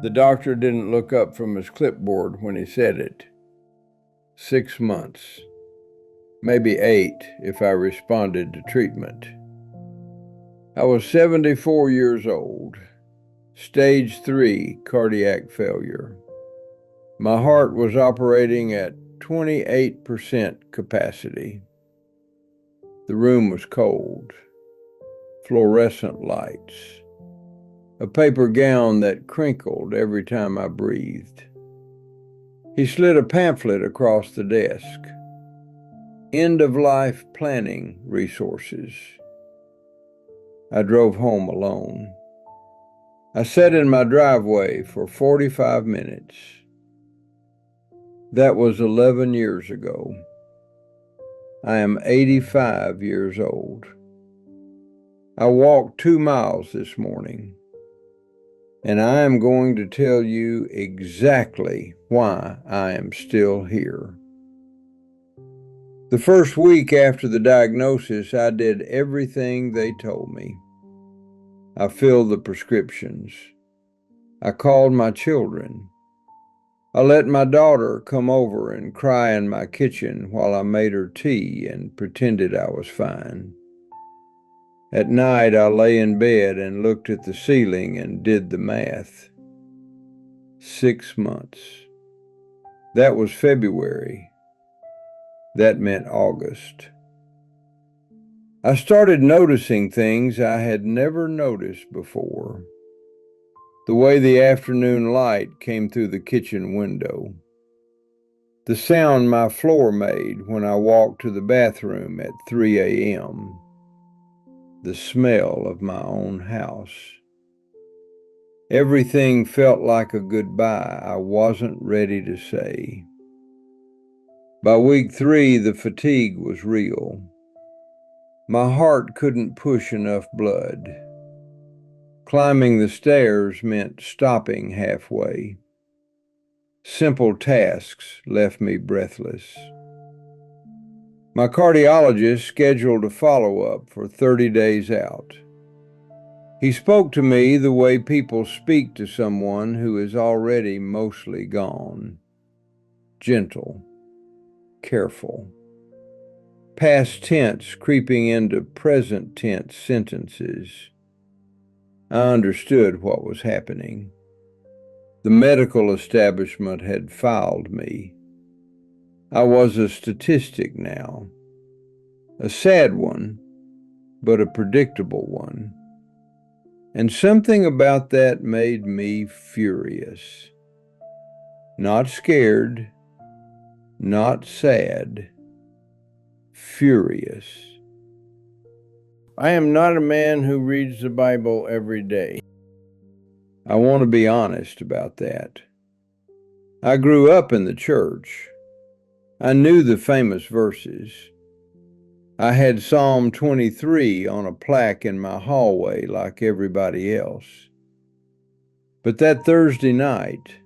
The doctor didn't look up from his clipboard when he said it. 6 months, maybe 8 if I responded to treatment. I was 74 years old, stage 3 cardiac failure. My heart was operating at 28% capacity. The room was cold, fluorescent lights, a paper gown that crinkled every time I breathed. He slid a pamphlet across the desk. End-of-life planning resources. I drove home alone. I sat in my driveway for 45 minutes. That was 11 years ago. I am 85 years old. I walked 2 miles this morning, and I am going to tell you exactly why I am still here. The first week after the diagnosis, I did everything they told me. I filled the prescriptions. I called my children. I let my daughter come over and cry in my kitchen while I made her tea and pretended I was fine. At night, I lay in bed and looked at the ceiling and did the math. 6 months. That was February. That meant August. I started noticing things I had never noticed before. The way the afternoon light came through the kitchen window. The sound my floor made when I walked to the bathroom at 3 a.m. The smell of my own house. Everything felt like a goodbye I wasn't ready to say. By week 3, the fatigue was real. My heart couldn't push enough blood. Climbing the stairs meant stopping halfway. Simple tasks left me breathless. My cardiologist scheduled a follow-up for 30 days out. He spoke to me the way people speak to someone who is already mostly gone. Gentle, careful. Past tense creeping into present tense sentences. I understood what was happening. The medical establishment had filed me. I was a statistic now. A sad one, but a predictable one. And something about that made me furious. Not scared, not sad, furious. I am not a man who reads the Bible every day. I want to be honest about that. I grew up in the church. I knew the famous verses. I had Psalm 23 on a plaque in my hallway like everybody else. But that Thursday night,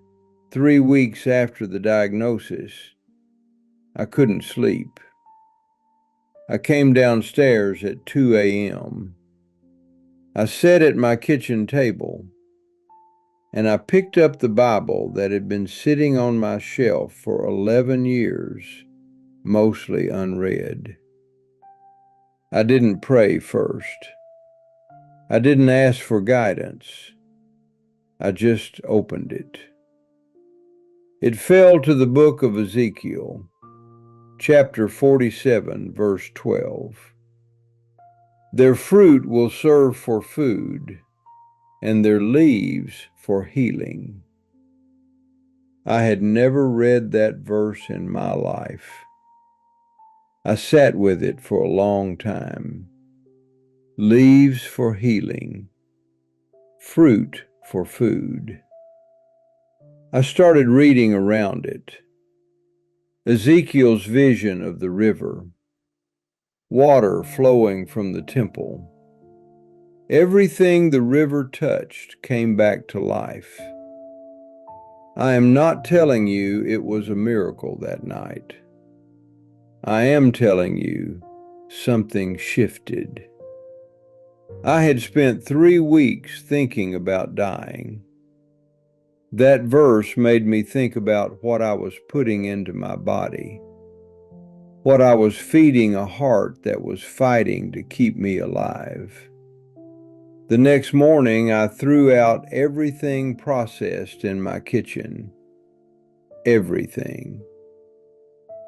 3 weeks after the diagnosis, I couldn't sleep. I came downstairs at 2 a.m. I sat at my kitchen table, and I picked up the Bible that had been sitting on my shelf for 11 years, mostly unread. I didn't pray first. I didn't ask for guidance. I just opened it. It fell to the book of Ezekiel, chapter 47, verse 12. Their fruit will serve for food, and their leaves for healing. I had never read that verse in my life. I sat with it for a long time. Leaves for healing, fruit for food. I started reading around it. Ezekiel's vision of the river, water flowing from the temple. Everything the river touched came back to life. I am not telling you it was a miracle that night. I am telling you something shifted. I had spent 3 weeks thinking about dying. That verse made me think about what I was putting into my body, what I was feeding a heart that was fighting to keep me alive. The next morning, I threw out everything processed in my kitchen. Everything.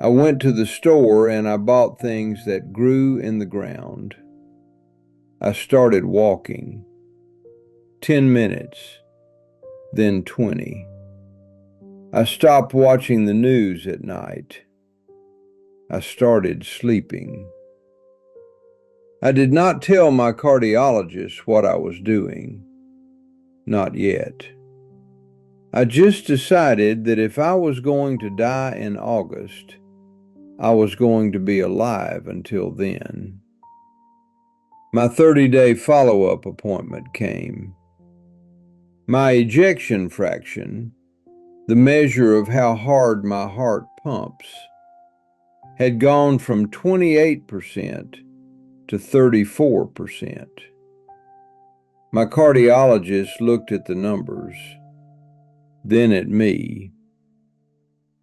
I went to the store and I bought things that grew in the ground. I started walking. 10 minutes, then 20. I stopped watching the news at night. I started sleeping. I did not tell my cardiologist what I was doing. Not yet. I just decided that if I was going to die in August, I was going to be alive until then. My 30-day follow-up appointment came. My ejection fraction, the measure of how hard my heart pumps, had gone from 28% to 34%. My cardiologist looked at the numbers, then at me,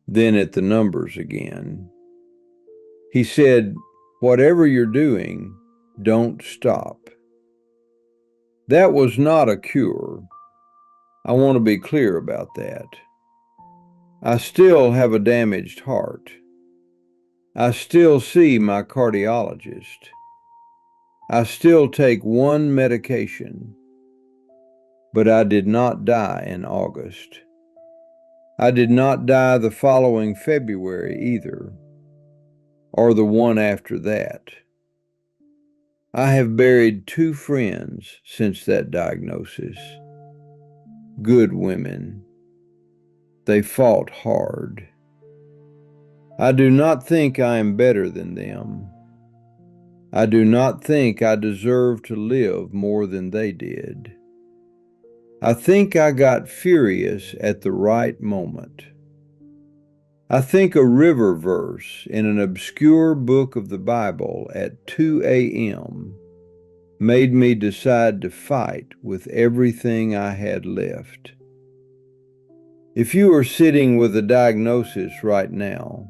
then at the numbers again. He said, "Whatever you're doing, don't stop." That was not a cure. I want to be clear about that. I still have a damaged heart. I still see my cardiologist. I still take one medication, but I did not die in August. I did not die the following February either, or the one after that. I have buried 2 friends since that diagnosis. Good women. They fought hard. I do not think I am better than them. I do not think I deserve to live more than they did. I think I got furious at the right moment. I think a river verse in an obscure book of the Bible at 2 a.m. made me decide to fight with everything I had left. If you are sitting with a diagnosis right now,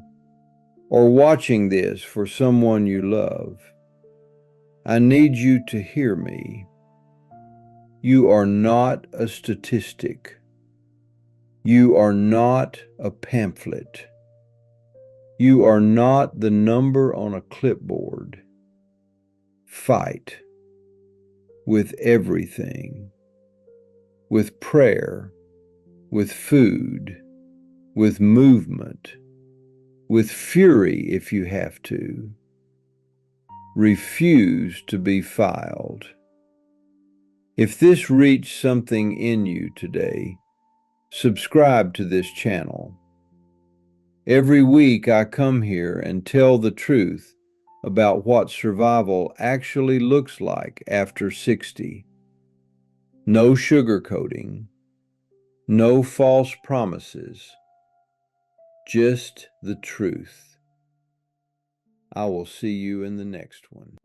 or watching this for someone you love, I need you to hear me. You are not a statistic. You are not a pamphlet. You are not the number on a clipboard. Fight with everything, with prayer, with food, with movement, with fury if you have to. Refuse to be filed. If this reached something in you today, subscribe to this channel. Every week I come here and tell the truth about what survival actually looks like after 60. No sugarcoating, no false promises, just the truth. I will see you in the next one.